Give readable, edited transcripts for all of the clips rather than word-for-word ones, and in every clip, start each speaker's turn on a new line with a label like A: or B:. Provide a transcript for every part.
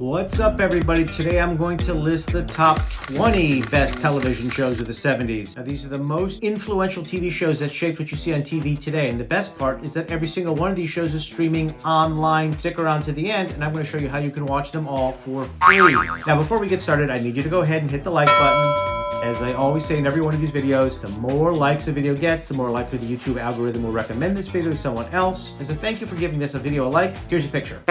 A: What's up, everybody? Today I'm going to list the top 20 best television shows of the 70s. Now, these are the most influential TV shows that shaped what you see on TV today. And the best part is that every single one of these shows is streaming online. Stick around to the end, and I'm going to show you how you can watch them all for free. Now, before we get started, I need you to go ahead and hit the like button. As I always say in every one of these videos, the more likes a video gets, the more likely the YouTube algorithm will recommend this video to someone else. As a thank you for giving this video a like, here's your picture.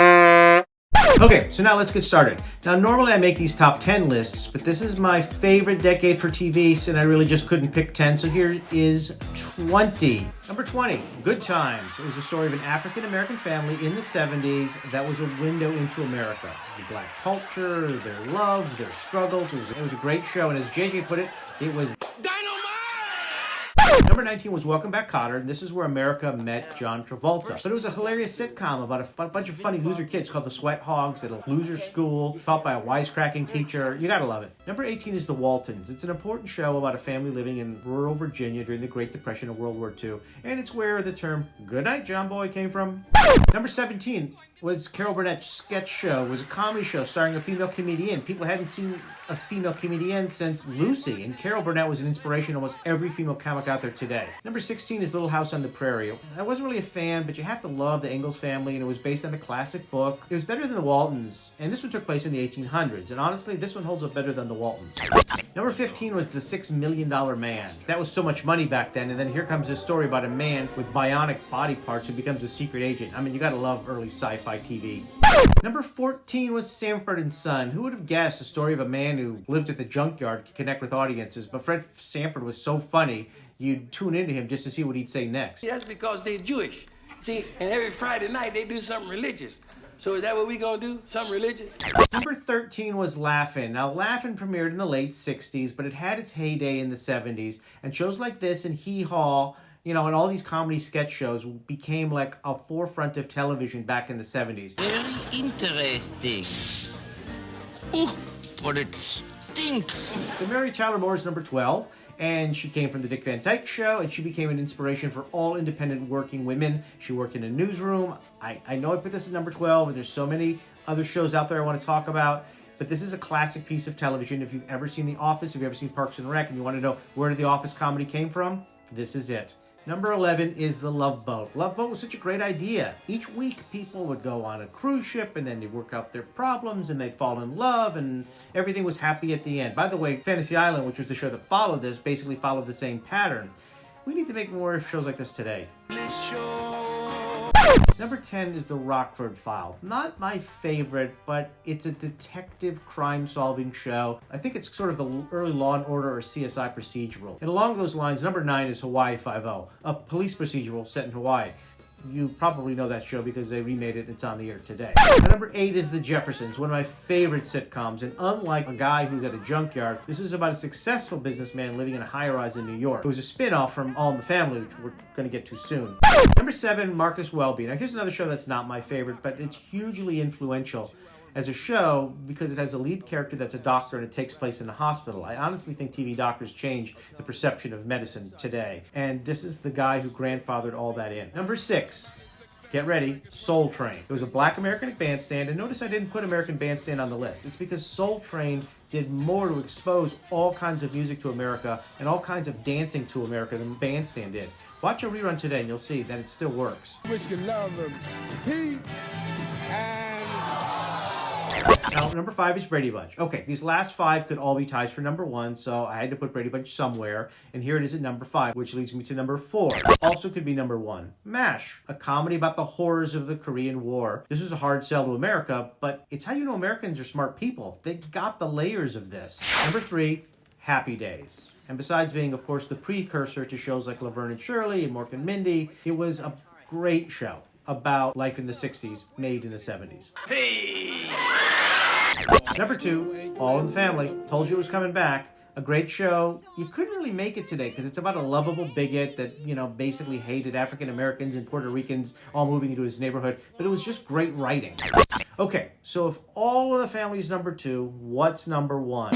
A: Okay, so now let's get started. Now, normally I make these top 10 lists, but this is my favorite decade for TV, and I really just couldn't pick 10, so here is 20. Number 20, Good Times. It was a story of an African-American family in the 70s that was a window into America. The black culture, their love, their struggles. It was a great show, and as JJ put it was Number 19 was Welcome Back, Kotter. This is where America met John Travolta. But it was a hilarious sitcom about a bunch of funny loser kids called the Sweat Hogs at a loser school, taught by a wisecracking teacher. You gotta love it. Number 18 is The Waltons. It's an important show about a family living in rural Virginia during the Great Depression of World War II, and it's where the term "Good Night, John Boy" came from. Number 17 was Carol Burnett's sketch show. It was a comedy show starring a female comedian. People hadn't seen a female comedian since Lucy, and Carol Burnett was an inspiration to almost every female comic out there today. Number 16 is Little House on the Prairie. I wasn't really a fan, but you have to love the Ingalls family, and it was based on a classic book. It was better than The Waltons, and this one took place in the 1800s, and honestly, this one holds up better than The Waltons. Number 15 was The $6 Million Man. That was so much money back then, and then here comes this story about a man with bionic body parts who becomes a secret agent. I mean, you gotta love early sci-fi TV. Number 14 was Sanford and Son. Who would have guessed the story of a man who lived at the junkyard could connect with audiences? But Fred Sanford was so funny, you'd tune into him just to see what he'd say next.
B: That's because they're Jewish. See, and every Friday night they do something religious. So is that what we gonna do? Something religious?
A: Number 13 was Laugh-In. Now, Laugh-In premiered in the late 60s, but it had its heyday in the 70s. And shows like this and Hee Haw, you know, and all these comedy sketch shows became like a forefront of television back in the 70s.
C: Very interesting. Ooh, but it stinks.
A: So Mary Tyler Moore is number 12, and she came from the Dick Van Dyke Show, and she became an inspiration for all independent working women. She worked in a newsroom. I know I put this at number 12, and there's so many other shows out there I want to talk about, but this is a classic piece of television. If you've ever seen The Office, if you've ever seen Parks and Rec, and you want to know where The Office comedy came from, this is it. Number 11 is The Love Boat. Love Boat was such a great idea. Each week, people would go on a cruise ship, and then they'd work out their problems, and they'd fall in love, and everything was happy at the end. By the way, Fantasy Island, which was the show that followed this, basically followed the same pattern. We need to make more shows like this today. Number 10 is The Rockford File. Not my favorite, but it's a detective crime-solving show. I think it's sort of the early Law and Order or CSI procedural. And along those lines, number 9 is Hawaii Five-0, a police procedural set in Hawaii. You probably know that show because they remade it and it's on the air today. And number 8 is The Jeffersons, one of my favorite sitcoms. And unlike a guy who's at a junkyard, this is about a successful businessman living in a high-rise in New York. It was a spin-off from All in the Family, which we're going to get to soon. Number 7, Marcus Welby. Now here's another show that's not my favorite, but it's hugely influential as a show because it has a lead character that's a doctor and it takes place in a hospital. I honestly think TV doctors change the perception of medicine today. And this is the guy who grandfathered all that in. Number 6, get ready, Soul Train. It was a black American Bandstand, and notice I didn't put American Bandstand on the list. It's because Soul Train did more to expose all kinds of music to America and all kinds of dancing to America than Bandstand did. Watch a rerun today and you'll see that it still works.
D: Wish you love him. Pete and...
A: Now, number 5 is Brady Bunch. Okay, these last 5 could all be ties for number 1, so I had to put Brady Bunch somewhere, and here it is at number 5, which leads me to number 4. Also could be number 1. MASH, a comedy about the horrors of the Korean War. This was a hard sell to America, but it's how you know Americans are smart people. They got the layers of this. Number 3, Happy Days. And besides being, of course, the precursor to shows like Laverne and Shirley and Mork and Mindy, it was a great show about life in the 60s, made in the 70s. Hey! Number 2, All in the Family. Told you it was coming back. A great show. You couldn't really make it today because it's about a lovable bigot that, you know, basically hated African Americans and Puerto Ricans all moving into his neighborhood. But it was just great writing. Okay, so if All in the Family is number 2, what's number 1?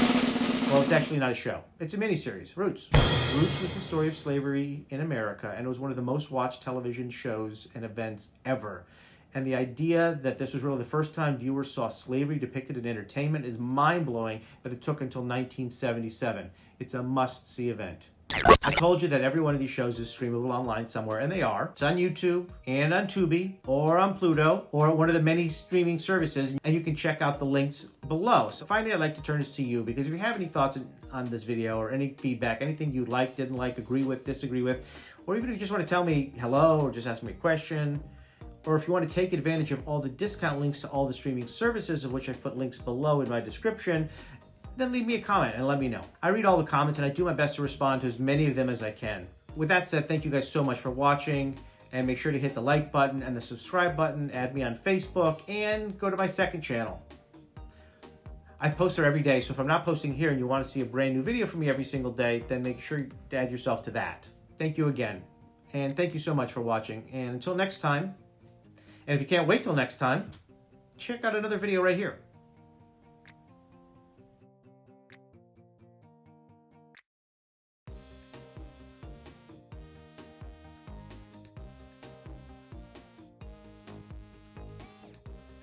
A: Well, it's actually not a show. It's a miniseries, Roots. Roots was the story of slavery in America, and it was one of the most watched television shows and events ever. And the idea that this was really the first time viewers saw slavery depicted in entertainment is mind-blowing that it took until 1977. It's a must-see event. I told you that every one of these shows is streamable online somewhere, and they are. It's on YouTube, and on Tubi, or on Pluto, or one of the many streaming services, and you can check out the links below. So finally, I'd like to turn this to you, because if you have any thoughts on this video, or any feedback, anything you like, didn't like, agree with, disagree with, or even if you just want to tell me hello, or just ask me a question, or if you want to take advantage of all the discount links to all the streaming services, of which I've put links below in my description, then leave me a comment and let me know. I read all the comments and I do my best to respond to as many of them as I can. With that said, thank you guys so much for watching, and make sure to hit the like button and the subscribe button, add me on Facebook, and go to my second channel. I post there every day, so if I'm not posting here and you want to see a brand new video from me every single day, then make sure to add yourself to that. Thank you again, and thank you so much for watching, and until next time, and if you can't wait till next time, check out another video right here.